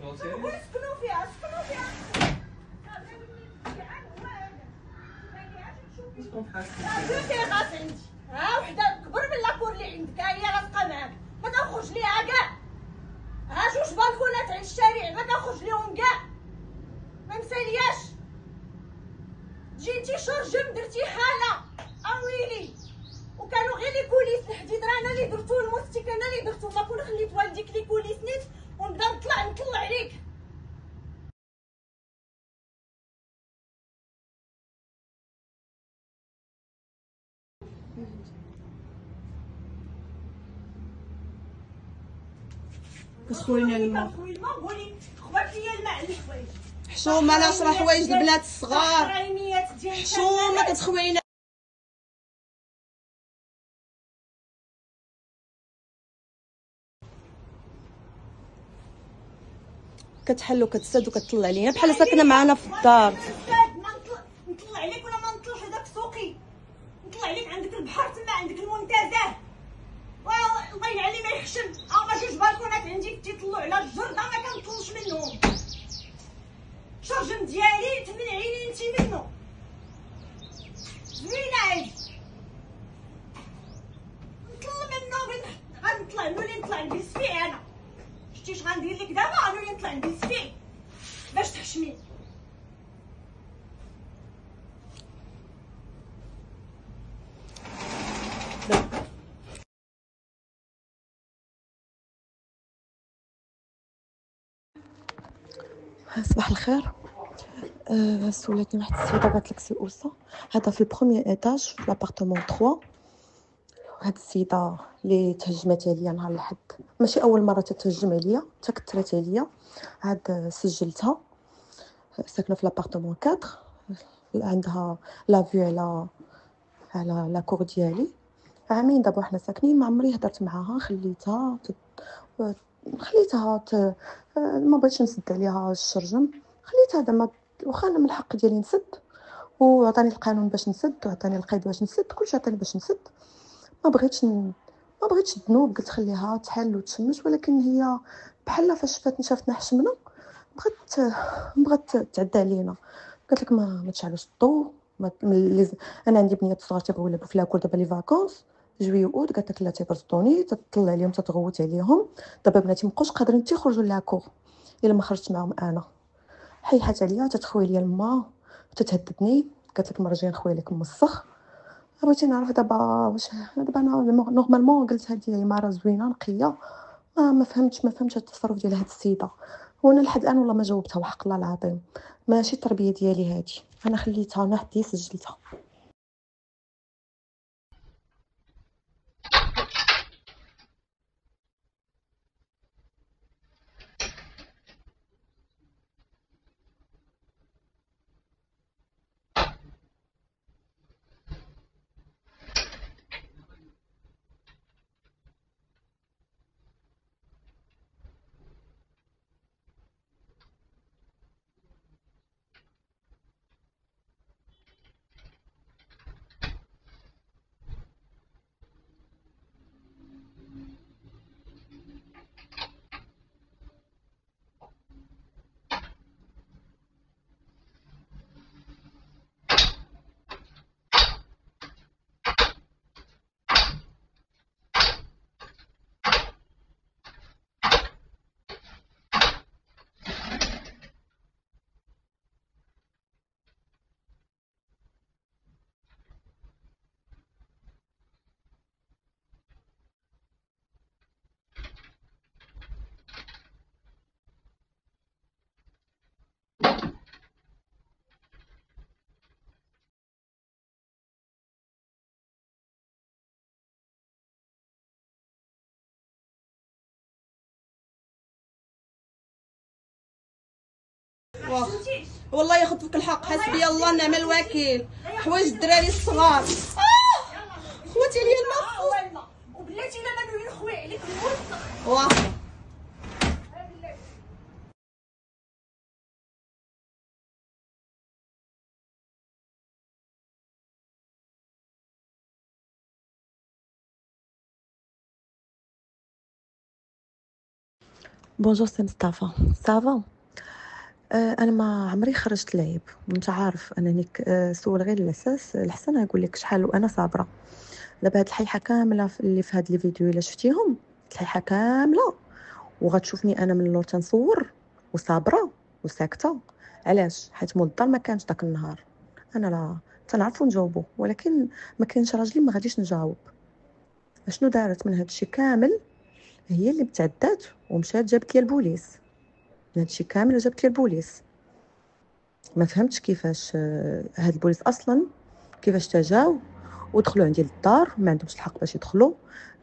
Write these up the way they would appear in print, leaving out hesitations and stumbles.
سكنوا فيها درتي غاس عندي ها وحده كبر من لاكور اللي عندك، ها هي لاصقه معاك ما تخرج ليها كاع. ها جوج بالكونات على الشارع ما تخرج ليهم كاع، ما مسالياش. جيتي شرجم درتي حاله اويلي، وكانوا غير لي كوليس الحديد راه انا اللي درتو، الموستيك انا اللي درتو، ما كون خليت والديك لي كوليس نيت ونبدا نطلع عليك. كسخوينا الماء، قولي خبات ليا الماء على الحوايج. حشومه لا شرا حوايج البنات الصغار، حشومه كتخوينا. كتحل وكتسد وكتطلع علينا بحال ساكنه معنا في الدار. نطلع عليك ولا ما نطلعش هذاك سوقي، نطلع عليك عندك البحر تما، عندك المنتزه، الله يعلي ما يخشم. ما جوج بالكونات عندي تيطلعوا على الجرده ما كنطلش منهم. شرجم ديالي تمنعيني انت منه، زوينه عادي نطل منه. غنطلع نولي نطلع نجلس فيه انا، شتي اش غندير لك دابا؟ نولي نطلع نجلس فيه باش تحشمي. صباح الخير. سولتني واحد السيده قالت لك سي اوسا، هذا في البروميير ايطاج في لابارتمون 3. هاد السيده اللي تهجمت عليا نهار الحد، ماشي اول مره تتهجم عليا، حتى كثرت عليا. عاد سجلتها، ساكنه في لابارتمون 4، عندها لافيو على لا كور ديالي. عامين دابا حنا ساكنين، ما عمري هضرت معاها، خليتها ما بغيتش نسد عليها الشرجم، خليتها زعما واخا انا من الحق ديالي نسد، وعطاني القانون باش نسد، وعطاني القيد باش نسد، كلشي عطاني باش نسد. ما بغيتش الذنوب، قلت خليها تحل وتشمش. ولكن هي بحال فاش شافتنا حشمنا بغات تعدى علينا. قالت لك ما تشعلوش الضو. انا عندي بنيات صغار تيبغيو يلعبوا في لاكور دابا لي فاكونس جوي اوت، قالت لك لا تيبرزطوني، تطلع عليهم تتغوت عليهم. دابا بناتي مابقاوش قادرين تيخرجوا لاكور الا ما خرجت معاهم انا. حيحات عليا تتخوي ليا الماء وتتهددني، قالت لك مرجي نخوي لك مسخ. بغيتي نعرف دابا واش دابا انا نورمالمون قلت هذه مرة زوينه نقيه. ما فهمتش هاد التصرف ديال هاد السيده، وانا لحد الان والله ما جاوبتها، وحق الله العظيم ماشي التربيه ديالي هادي. انا خليتها نحدي سجلتها. والله ياخذ فيك الحق، حسبي الله ونعم الوكيل. حوايج الدراري الصغار. خواتي ليا الماء وبلاتي الا ما نولي نخوي عليك الموسخ. واخا بونجور سي مصطفى. سافا. انا ما عمري خرجت لعيب، وانت عارف انني سول غير الاساس الحسن نقول لك شحال وانا صابره. دابا هاد الحيحه كامله اللي في هاد لي فيديو الا شفتيهم، الحيحه كامله وغتشوفني انا من اللور تنصور وصابره وساكته. علاش؟ حيت مول ما كانش داك النهار. انا لا تنعرفوا نجاوبوا، ولكن ما كاينش راجلي ما غاديش نجاوب. اشنو دارت من هادشي كامل؟ هي اللي بتعدات ومشات جابت لي البوليس. من هادشي كامل جابت لي البوليس. ما فهمتش كيفاش هاد البوليس اصلا كيفاش تجاو ودخلوا عندي للدار. ما عندهمش الحق باش يدخلوا.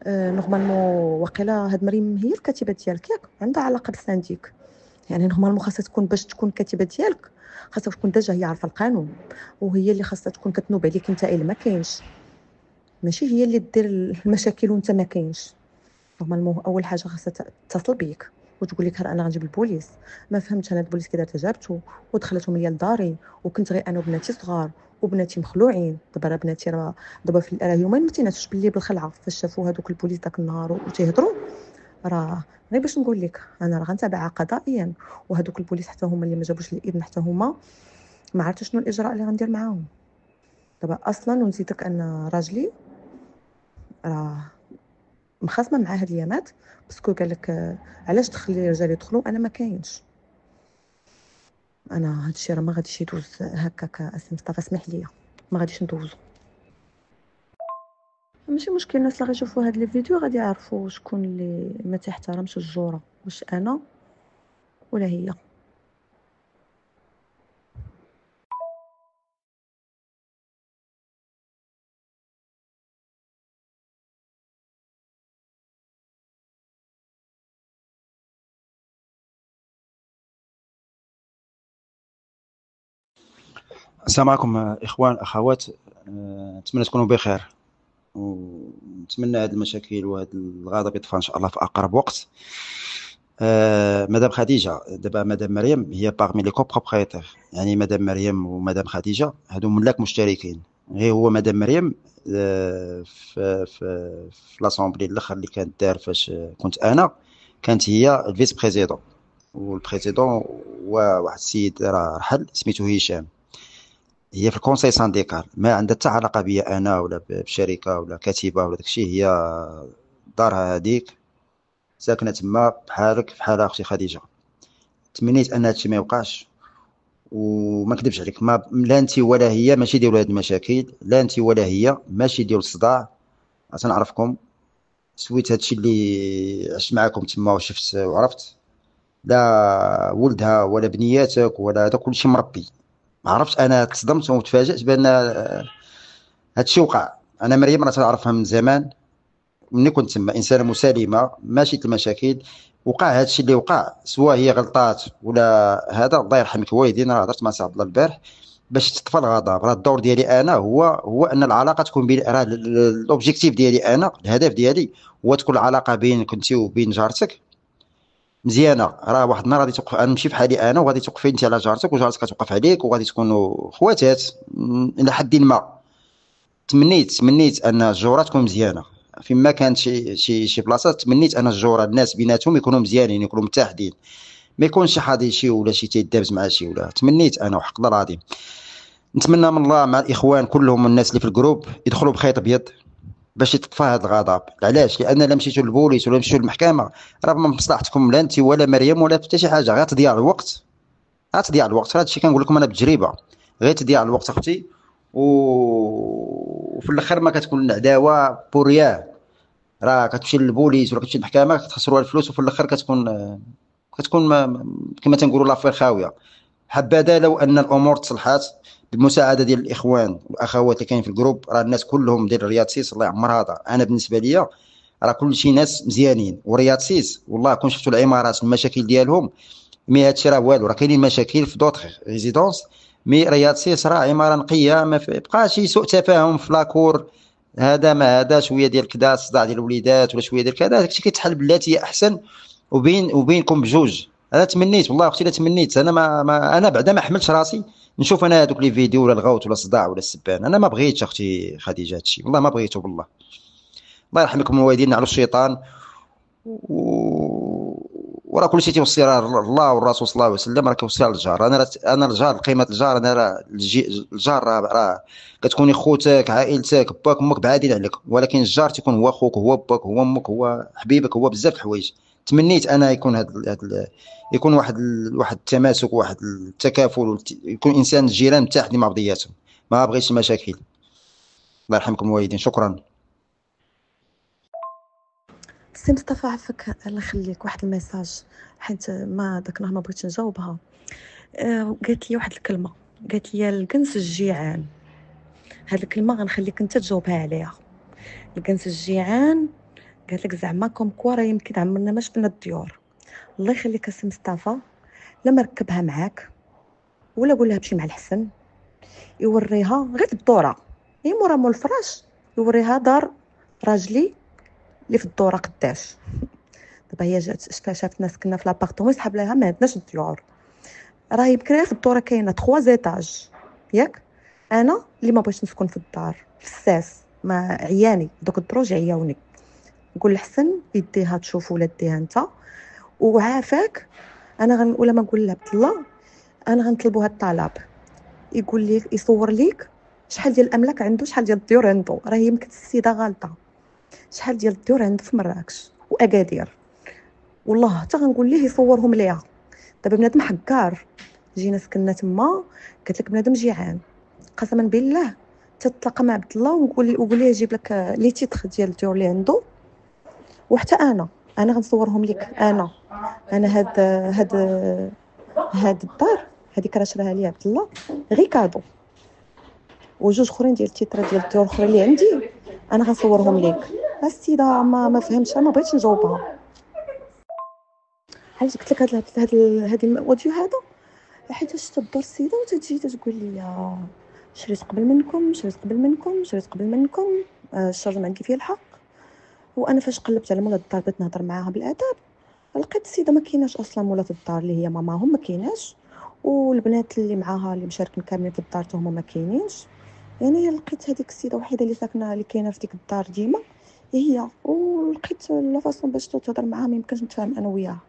نورمالمون واقيلا هاد مريم هي الكاتبه ديالك ياك عندها علاقه بالسانديك. يعني نورمالمون خاصها تكون باش تكون الكاتبه ديالك خاصها تكون ديجا هي عارفه القانون، وهي اللي خاصها تكون كتنوب عليك انت الا ما كاينش. ماشي هي اللي دير المشاكل وانت ما كاينش. نورمالمون اول حاجه خاصها تتصل بيك وتقول لك انا غنجيب البوليس. ما فهمتش انا البوليس كي دارت جابته ودخلتهم ليا لداري، وكنت غير انا وبناتي صغار وبناتي مخلوعين. دابا راه بناتي راه دابا في يومين ما تيناتش باللي بالخلعه فاش شافوا هذوك البوليس داك النهار وتيهضروا. راه غير باش نقول لك انا راه غنتابعها قضائيا. وهذوك البوليس حتى هما اللي ما جابوش الاذن حتى هما ما عرفتش شنو الاجراء اللي غندير معاهم دابا اصلا. ونزيدك ان راجلي راه مخاصمه مع هاد اليامات باسكو قال لك علاش تخلي الرجال يدخلوا انا ما كاينش. انا هادشي راه ما غاديش يدوز هكاك. اسم مصطفى اسمح لي، ما غاديش ندوزو. ماشي مشكل، الناس اللي غيشوفوا هاد لي فيديو غادي يعرفوا شكون اللي ما تحترمش الجوره، واش انا ولا هي. السلام عليكم إخوان أخوات. نتمنى تكونوا بخير، ونتمنى هذه المشاكل وهذا الغضب يطفى إن شاء الله في أقرب وقت. مدام خديجة دابا مدام مريم هي باغمي لي كوبروبريتير، يعني مدام مريم ومدام خديجة هادو ملاك مشتركين. غير هو مدام مريم في لاسومبلي الاخر اللي كانت دار فاش كنت انا، كانت هي الفيس بريزيدون، والبريزيدون هو واحد السيد راه رحل سميتو هشام. هي في الكونساي سانديكال، ما عندها حتى علاقه بيا انا ولا بشركه ولا كاتبه ولا داكشي. هي دارها هذيك ساكنه تما بحالك بحال اختي خديجه. تمنيت ان هادشي ما يوقعش، وما كذبش عليك، ما لا انت ولا هي ماشي ديروا هاد المشاكل، لا انت ولا هي ماشي ديروا الصداع. تنعرفكم، سويت هادشي اللي عشت معاكم تما وشفت وعرفت. لا ولدها ولا بنياتك ولا هذا كلشي مربي. ما عرفتش، انا تصدمت وتفاجأت بان هادشي وقع. انا مريم راه تعرفها من زمان، ملي كنت تما انسانه مسالمه ماشي المشاكل. وقع هادشي اللي وقع، سواء هي غلطات ولا هذا. الله يرحمك والدين، راه هضرت مع سي عبد الله البارح باش تطفى الغضب. راه الدور ديالي انا هو ان العلاقه تكون بين، راه الاوبجيكتيف ديالي انا، الهدف ديالي هو تكون العلاقه بينك انت وبين جارتك مزيانه. راه واحد النهار غادي توقف، غنمشي بحالي انا وغادي توقفي انت على جارتك وجارتك كتوقف عليك، وغادي تكونوا خواتات الى حد ما. تمنيت ان الجوره تكون مزيانه فيما كانت شي بلاصات. تمنيت ان الجوره الناس بيناتهم يكونوا مزيانين، يكونوا متحدين، ما يكونش شي حاضي شي ولا شي تيدابز مع شي ولا. تمنيت انا وحق الله العظيم. نتمنى من الله مع الاخوان كلهم الناس اللي في الجروب يدخلوا بخيط ابيض باش يتطفى هذا الغضب. علاش؟ لان لا مشيتوا للبوليس ولا مشيتوا للمحكمه راه ما مصلحتكم لا انت ولا مريم ولا حتى شي حاجه. غير تضيع الوقت، غتضيع الوقت. هذا الشيء كنقول لكم انا بتجربه، غير تضيع الوقت اختي. وفي الاخر ما كتكون العداوه بورياه. راه كتمشي للبوليس ولا كتمشي للمحكمه كتخسروا الفلوس، وفي الاخر كتكون كما تنقولوا لافير خاويه. حبذا لو ان الامور تصلحات بالمساعده ديال الاخوان والاخوات اللي كاينين في الجروب. راه الناس كلهم ديال رياض سيس الله يعمر هذا. انا بالنسبه ليا راه كل شي ناس مزيانين، ورياض سيس والله كون شفتوا العمارات المشاكل ديالهم مي هادشي راه والو. راه كاينين مشاكل في دوطخ ريزيدونس، مي رياض سيس راه عماره نقيه، ما بقى شي سوء تفاهم في لاكور. هذا ما هذا شويه ديال كذا صداع ديال الوليدات ولا شويه ديال كذا، داكشي كيتحل بالتي هي احسن وبينكم بجوج. انا تمنيت والله اختي، لا تمنيت انا انا بعدا ما حملتش راسي نشوف انا هذوك لي فيديو ولا الغوت ولا الصداع ولا السبان. انا ما بغيتش اختي خديجه هادشي، والله ما بغيته بالله. الله يرحمكم الوالدين على الشيطان. و... وراه كلشي تيوصي راه الله والرسول صلى الله عليه وسلم راه كيوصي على الجار. انا الجار، قيمه الجار، انا راه الجار راه كتكوني خوتك، عائلتك، باك امك بعادين عليك، ولكن الجار تيكون هو خوك، هو باك، هو امك، هو حبيبك، هو بزاف د الحوايج. تمنيت انا يكون يكون واحد التماسك، واحد التكافل، يكون انسان الجيران متحدين مع بعضياتهم، ما بغيتش المشاكل. الله يرحمكم الوالدين. شكرا. سي مصطفى عفاك الله يخليك، واحد الميساج حيت ما داك النهار ما بغيتش نجاوبها. قالت لي واحد الكلمه، قالت لي الكنس الجيعان. هاد الكلمه غنخليك انت تجاوبها عليها. الكنس الجيعان قالت لك زعما كوم كوا راه يمكن عمرنا ما شفنا الديور. الله يخليك سي مصطفى، لما ركبها معاك ولا قول لها مشي مع الحسن يوريها غير الدوره، هي مورا مول الفراش يوريها دار راجلي اللي في الدوره قداش. دابا هي جات شافت ناس كنا في لابارتمون يسحب لها ما عندناش الديور، راه يمكن في الدوره كاينه 3 زيتاج ياك. انا اللي ما بغيتش نسكن في الدار في الساس، ما عياني دوك الدروج عياوني. نقول الحسن يديها تشوف ولا ديها انت وعافاك. انا ولا ما نقول لها عبد الله انا غنطلبوا هاد الطلب، يقول لي يصور ليك شحال ديال الاملاك عنده، شحال ديال الديور عنده. راه يمكن السيده غالطه، شحال ديال الديور عنده في مراكش واكادير، والله حتى غنقول ليه يصورهم ليها. دابا بنادم حكار جينا سكننا تما، قالت لك بنادم جيعان قسما بالله تتلاقى مع عبد الله وقول ليه يجيب لك لي تيتر ديال الديور اللي عنده. وحتى انا غنصورهم لك. انا هاد الدار هذيك راه شراها لي عبد الله غير كادو، وجوج اخرين ديال التيترات ديال الديور الاخرين اللي عندي انا غنصورهم لك. السيده ما فهمتش، ما بغيتش نجاوبها. علاش قلت لك هاد الاوديو هذا؟ حيت شفت الدور السيده وتجي تقول لي شريت قبل منكم، شريت قبل منكم، شريت قبل منكم. الشر ما عندي فيه الحق. وانا فاش قلبت على مولات الدار بغيت نهضر معاها بالادب، لقيت السيده ما كايناش اصلا. مولات الدار اللي هي ماماهم ما كايناش، والبنات اللي معاها اللي مشاركين كاملين في الدار هما ما كاينينش. يعني لقيت هذيك السيده وحيده اللي ساكنه اللي كاينه في ديك الدار ديما هي، ولقيت لا فاصون باش تهضر معاها ما يمكنش نتفاهم انا وياها.